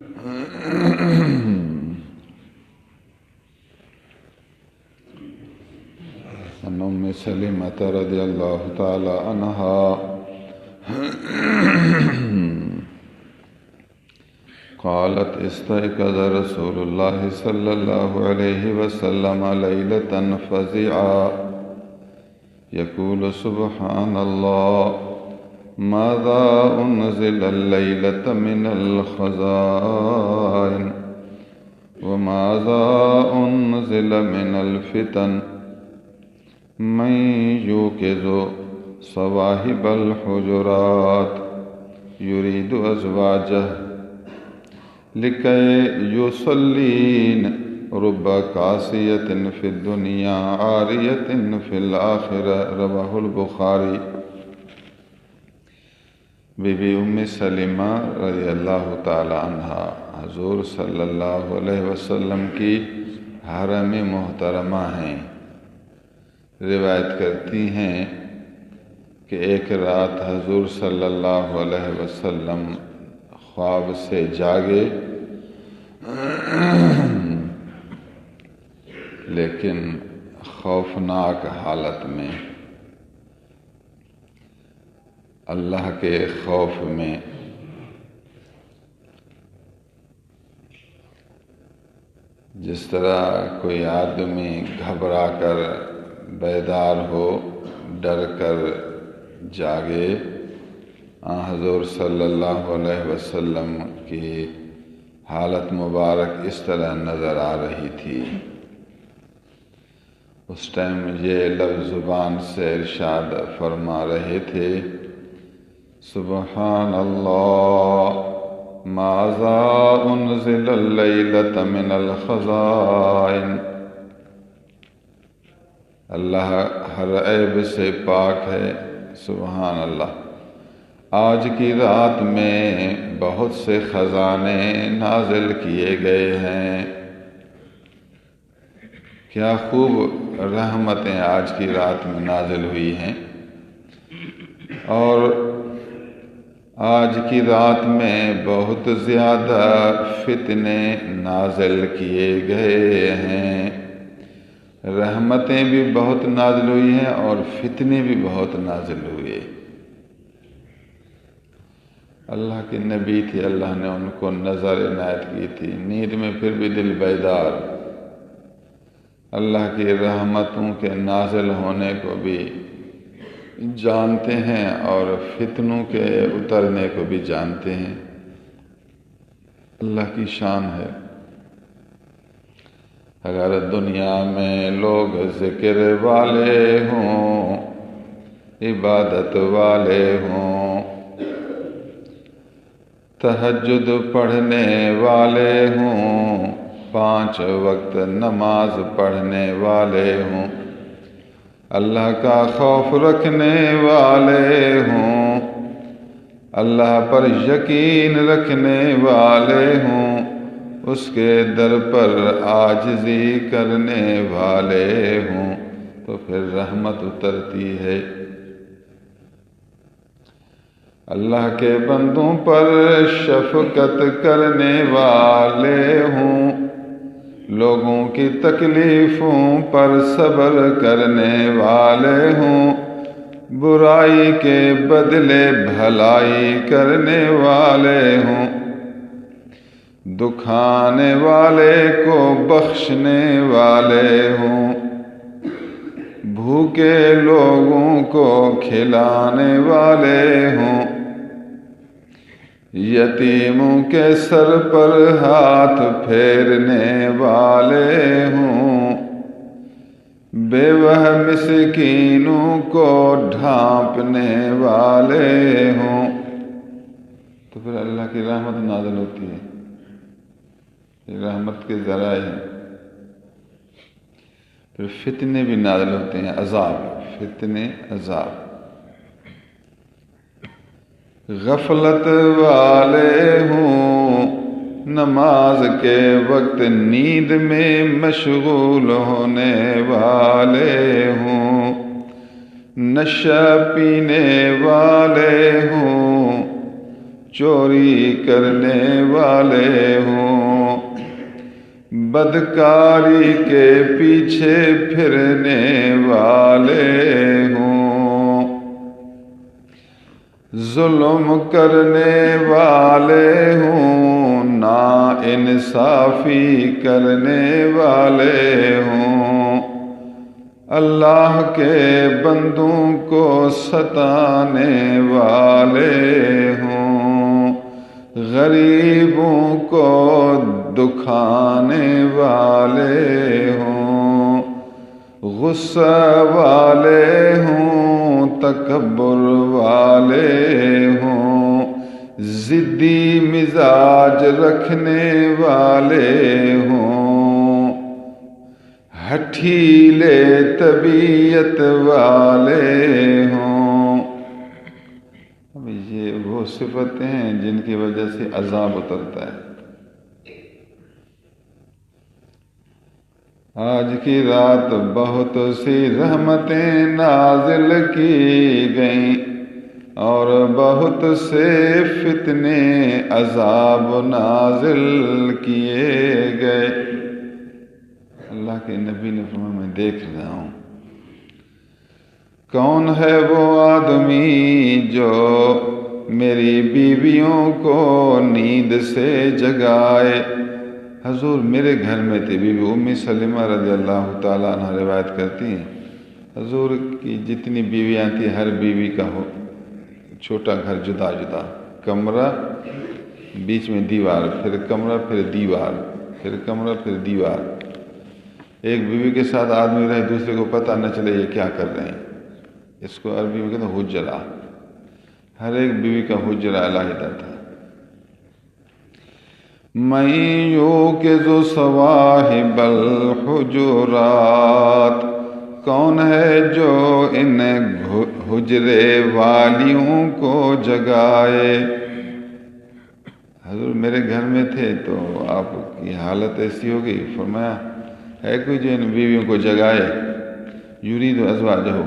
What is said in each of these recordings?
عن ام سلمة رضي الله تعالى عنها قالت استيقظ رسول الله صلى الله عليه وسلم ليلة فزعا يقول سبحان الله ماذا أنزل الليلة من الخزائن وماذا أنزل من الفتن من يوقظ صواحب الحجرات يريد أزواجه لكي يصلين رب قاسية في الدنيا عارية في الآخرة رواه البخاری۔ بی بی ام سلمہ رضی اللہ تعالی عنہ حضور صلی اللہ علیہ وسلم کی حرم محترمہ ہیں۔ روایت کرتی ہیں کہ ایک رات حضور صلی اللہ علیہ وسلم خواب سے جاگے، لیکن خوفناک حالت میں، اللہ کے خوف میں۔ جس طرح کوئی آدمی گھبرا کر بیدار ہو، ڈر کر جاگے، حضور صلی اللہ علیہ وسلم کی حالت مبارک اس طرح نظر آ رہی تھی۔ اس ٹائم یہ لفظ زبان سے ارشاد فرما رہے تھے، سبحان اللہ ماذا انزل اللیلۃ من الخزائن۔ اللہ ہر عیب سے پاک ہے، سبحان اللہ۔ آج کی رات میں بہت سے خزانے نازل کیے گئے ہیں۔ کیا خوب رحمتیں آج کی رات میں نازل ہوئی ہیں، اور آج کی رات میں بہت زیادہ فتنے نازل کیے گئے ہیں۔ رحمتیں بھی بہت نازل ہوئی ہیں اور فتنے بھی بہت نازل ہوئے۔ اللہ کے نبی تھے، اللہ نے ان کو نظر عنایت کی تھی، نیند میں پھر بھی دل بیدار، اللہ کی رحمتوں کے نازل ہونے کو بھی جانتے ہیں اور فتنوں کے اترنے کو بھی جانتے ہیں۔ اللہ کی شان ہے۔ اگر دنیا میں لوگ ذکر والے ہوں، عبادت والے ہوں، تہجد پڑھنے والے ہوں، 5 وقت نماز پڑھنے والے ہوں، اللہ کا خوف رکھنے والے ہوں، اللہ پر یقین رکھنے والے ہوں، اس کے در پر عاجزی کرنے والے ہوں، تو پھر رحمت اترتی ہے۔ اللہ کے بندوں پر شفقت کرنے والے ہوں، لوگوں کی تکلیفوں پر صبر کرنے والے ہوں، برائی کے بدلے بھلائی کرنے والے ہوں، دکھانے والے کو بخشنے والے ہوں، بھوکے لوگوں کو کھلانے والے ہوں، یتیموں کے سر پر ہاتھ پھیرنے والے ہوں، بیوہ مسکینوں کو ڈھانپنے والے ہوں، تو پھر اللہ کی رحمت نازل ہوتی ہے۔ یہ رحمت کے ذرائع ہیں۔ پھر فتنے بھی نازل ہوتے ہیں، عذاب، فتنے عذاب۔ غفلت والے ہوں، نماز کے وقت نیند میں مشغول ہونے والے ہوں، نشہ پینے والے ہوں، چوری کرنے والے ہوں، بدکاری کے پیچھے پھرنے والے ہوں، ظلم کرنے والے ہوں، ناانصافی کرنے والے ہوں، اللہ کے بندوں کو ستانے والے ہوں، غریبوں کو دکھانے والے ہوں، غصہ والے ہوں، تکبر والے ہوں، ضدی مزاج رکھنے والے ہوں، ہٹھیلے طبیعت والے ہوں۔ اب یہ وہ صفتیں ہیں جن کی وجہ سے عذاب اترتا ہے۔ آج کی رات بہت سی رحمتیں نازل کی گئیں اور بہت سے فتنے عذاب نازل کیے گئے۔ اللہ کے نبی نے فرمایا میں دیکھ رہا ہوں کون ہے وہ آدمی جو میری بیویوں کو نیند سے جگائے۔ حضور میرے گھر میں تھے، بی بی ام سلمہ رضی اللہ تعالیٰ عنہ روایت کرتی ہیں، حضور کی جتنی بیویاں تھیں ہر بیوی کا ہو چھوٹا گھر جدا جدا، کمرہ بیچ میں دیوار، پھر کمرہ، پھر دیوار، پھر کمرہ، پھر دیوار۔ ایک بیوی کے ساتھ آدمی رہے دوسرے کو پتہ نہ چلے یہ کیا کر رہے ہیں، اس کو عربی میں کہتے ہیں حجرہ۔ ہر ایک بیوی کا حجرہ علیحدہ تھا۔ مَن یوقظ صواحب الحجرات، کون ہے جو ان حجرے والیوں کو جگائے۔ حضور میرے گھر میں تھے تو آپ کی حالت ایسی ہو گئی، فرمایا ہے کوئی جو ان بیویوں کو جگائے، یرید ازواجہ،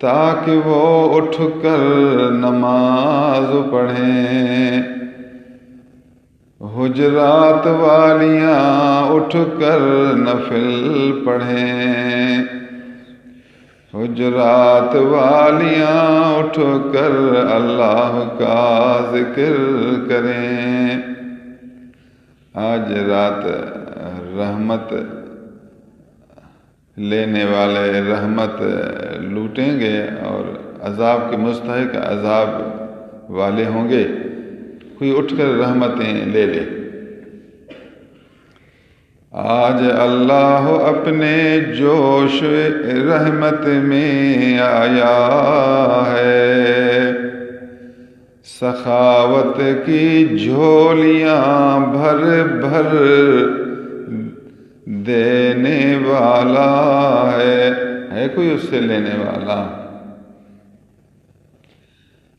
تاکہ وہ اٹھ کر نماز پڑھیں۔ حجرات والیاں اٹھ کر نفل پڑھیں، حجرات والیاں اٹھ کر اللہ کا ذکر کریں۔ آج رات رحمت لینے والے رحمت لوٹیں گے اور عذاب کے مستحق عذاب والے ہوں گے، کوئی اٹھ کر رحمتیں لے لے۔ آج اللہ اپنے جوش رحمت میں آیا ہے، سخاوت کی جھولیاں بھر بھر دینے والا ہے کوئی اس سے لینے والا۔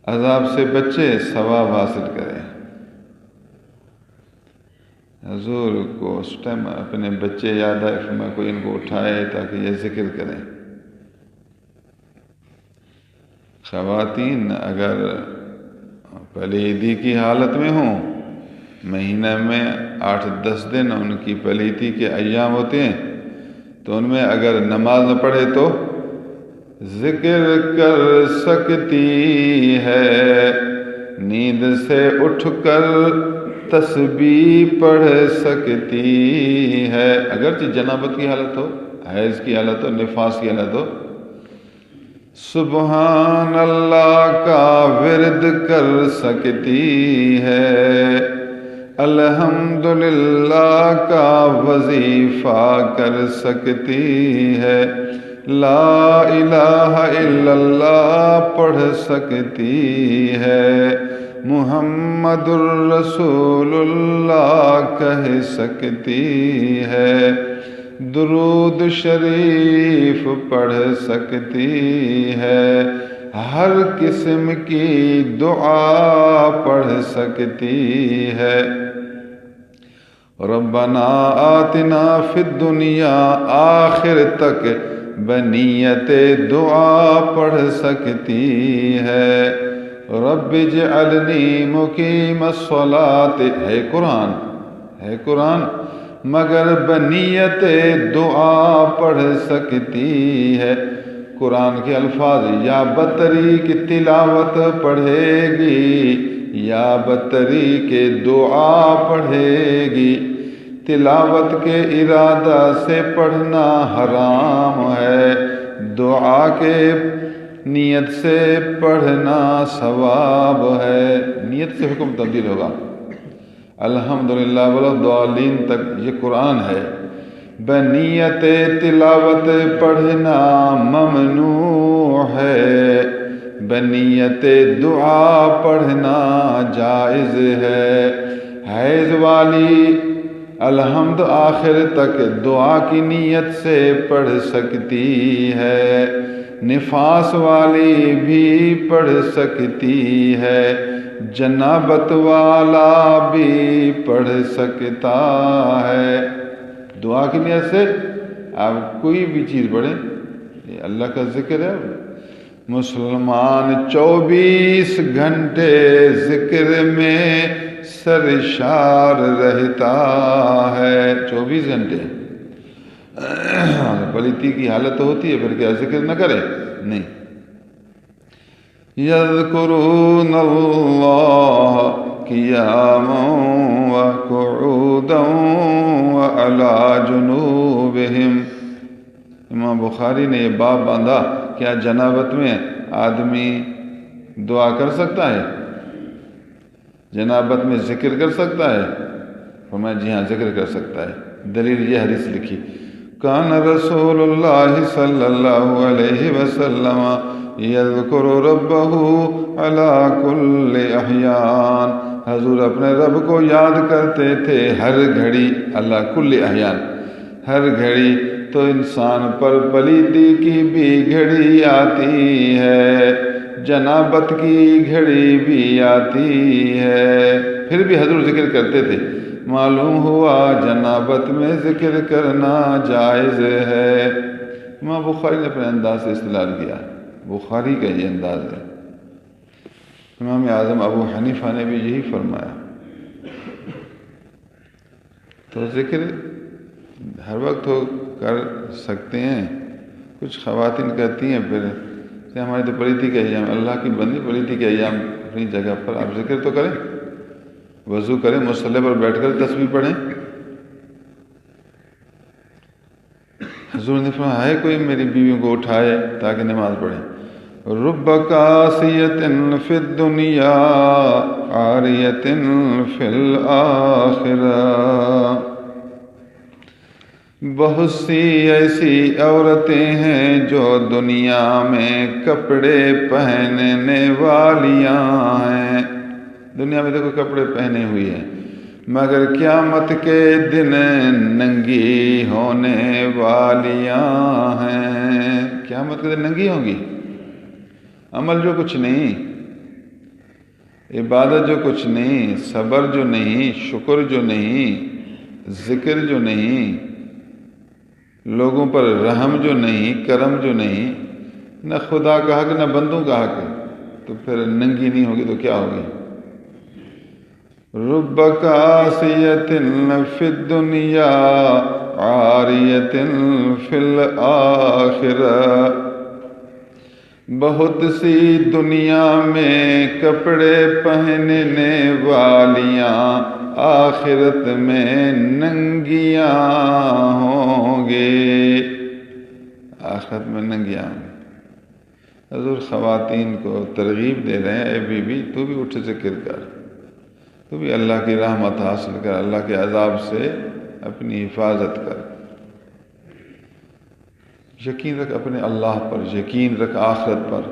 عذاب سے بچے، ثواب حاصل کرے۔ حضور کو اس ٹائم اپنے بچے یاد آئے، فرمایا کوئی ان کو اٹھائے تاکہ یہ ذکر کریں۔ خواتین اگر پلیتی کی حالت میں ہوں، مہینہ میں 8-10 دن ان کی پلیتی کے ایام ہوتے ہیں، تو ان میں اگر نماز نہ پڑھے تو ذکر کر سکتی ہے، نیند سے اٹھ کر تسبیح پڑھ سکتی ہے، اگرچہ جنابت کی حالت ہو، حیض کی حالت ہو، نفاس کی حالت ہو، سبحان اللہ کا ورد کر سکتی ہے، الحمدللہ کا وظیفہ کر سکتی ہے، لا الہ الا اللہ پڑھ سکتی ہے، محمد الرسول اللہ کہہ سکتی ہے، درود شریف پڑھ سکتی ہے، ہر قسم کی دعا پڑھ سکتی ہے۔ ربنا آتنا فی الدنیا، آخر تک بنیت دعا پڑھ سکتی ہے۔ رب اجعلنی مقیم الصلاۃ، ہے قرآن مگر بنیت دعا پڑھ سکتی ہے۔ قرآن کے الفاظ یا بطریق تلاوت پڑھے گی یا بطریق دعا پڑھے گی۔ تلاوت کے ارادہ سے پڑھنا حرام ہے، دعا کے نیت سے پڑھنا ثواب ہے۔ نیت سے حکم تبدیل ہوگا۔ الحمدللہ والضالین تک یہ قرآن ہے، بنیت تلاوت پڑھنا ممنوع ہے، بنیت دعا پڑھنا جائز ہے۔ حیض والی الحمد آخر تک دعا کی نیت سے پڑھ سکتی ہے، نفاس والی بھی پڑھ سکتی ہے، جنابت والا بھی پڑھ سکتا ہے۔ دعا کی نیت سے آپ کوئی بھی چیز پڑھیں، یہ اللہ کا ذکر ہے۔ مسلمان 24 گھنٹے ذکر میں سرشار رہتا ہے، 24 گھنٹے۔ پلیتی کی حالت ہوتی ہے پھر کیا ذکر نہ کرے؟ نہیں۔ یذکرون اللہ قیاما وقعودا وعلی جنوبہم۔ امام بخاری نے یہ باب باندھا، کیا جنابت میں آدمی دعا کر سکتا ہے؟ جنابت میں ذکر کر سکتا ہے؟ فرمایا جی ہاں ذکر کر سکتا ہے۔ دلیل یہ حدیث لکھی، کان رسول اللہ صلی اللہ علیہ وسلم یذکر ربہ علی کل احیان، حضور اپنے رب کو یاد کرتے تھے ہر گھڑی، اللہ کل احیان، ہر گھڑی۔ تو انسان پر پلیتی کی بھی گھڑی آتی ہے، جنابت کی گھڑی بھی آتی ہے، پھر بھی حضور ذکر کرتے تھے۔ معلوم ہوا جنابت میں ذکر کرنا جائز ہے۔ امام بخاری نے اپنے انداز سے استدلال کیا، بخاری کا یہ انداز ہے۔ امام اعظم ابو حنیفہ نے بھی یہی فرمایا۔ تو ذکر ہر وقت ہو کر سکتے ہیں۔ کچھ خواتین کہتی ہیں پھر کہ ہماری تو پلیتی کے ایام، اللہ کی بندی پلیتی کے ایام اپنی جگہ پر آپ ذکر تو کریں، وضو کریں، مصلی پر بیٹھ کر تسبیح پڑھیں۔ حضور نے فرمایا ہے کوئی میری بیویوں کو اٹھائے تاکہ نماز پڑھیں۔ رب کاسیۃ فی الدنیا عاریۃ فی الآخرہ، بہت سی ایسی عورتیں ہیں جو دنیا میں کپڑے پہننے والیاں ہیں، دنیا میں دیکھو کپڑے پہنے ہوئی ہیں، مگر قیامت کے دن ننگی ہونے والیاں ہیں۔ قیامت کے دن ننگی ہوں گی، عمل جو کچھ نہیں، عبادت جو کچھ نہیں، صبر جو نہیں، شکر جو نہیں، ذکر جو نہیں، لوگوں پر رحم جو نہیں، کرم جو نہیں، نہ خدا کا حق نہ بندوں کا حق، تو پھر ننگی نہیں ہوگی تو کیا ہوگی؟ رب کاسیۃ فی الدنیا عاریۃ فی الآخرہ، بہت سی دنیا میں کپڑے پہننے والیاں آخرت میں ننگیاں ہوں گے، آخرت میں ننگیاں ہوں گے۔ حضور خواتین کو ترغیب دے رہے ہیں، اے بی بی تو بھی اٹھ ذکر کر، تو بھی اللہ کی رحمت حاصل کر، اللہ کے عذاب سے اپنی حفاظت کر۔ یقین رکھ اپنے اللہ پر، یقین رکھ آخرت پر،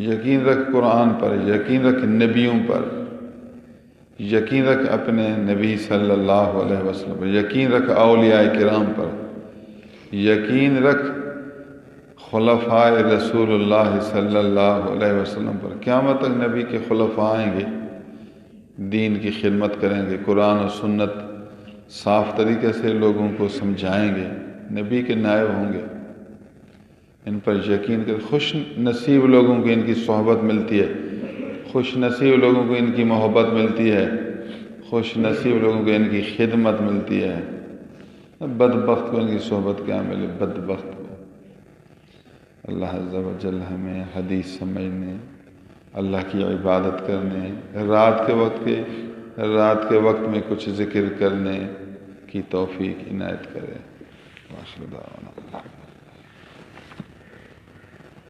یقین رکھ قرآن پر، یقین رکھ نبیوں پر، یقین رکھ اپنے نبی صلی اللہ علیہ وسلم پر، یقین رکھ اولیاء کرام پر، یقین رکھ خلفاء رسول اللہ صلی اللہ علیہ وسلم پر۔ قیامت تک نبی کے خلفاء آئیں گے، دین کی خدمت کریں گے، قرآن و سنت صاف طریقے سے لوگوں کو سمجھائیں گے، نبی کے نائب ہوں گے، ان پر یقین کر۔ خوش نصیب لوگوں کو ان کی صحبت ملتی ہے، خوش نصیب لوگوں کو ان کی محبت ملتی ہے، خوش نصیب لوگوں کو ان کی خدمت ملتی ہے، بدبخت کو ان کی صحبت کیا ملے، بدبخت کو۔ اللہ عز و جل ہمیں حدیث سمجھنے، اللہ کی عبادت کرنے، رات کے وقت میں کچھ ذکر کرنے کی توفیق عنایت کرے۔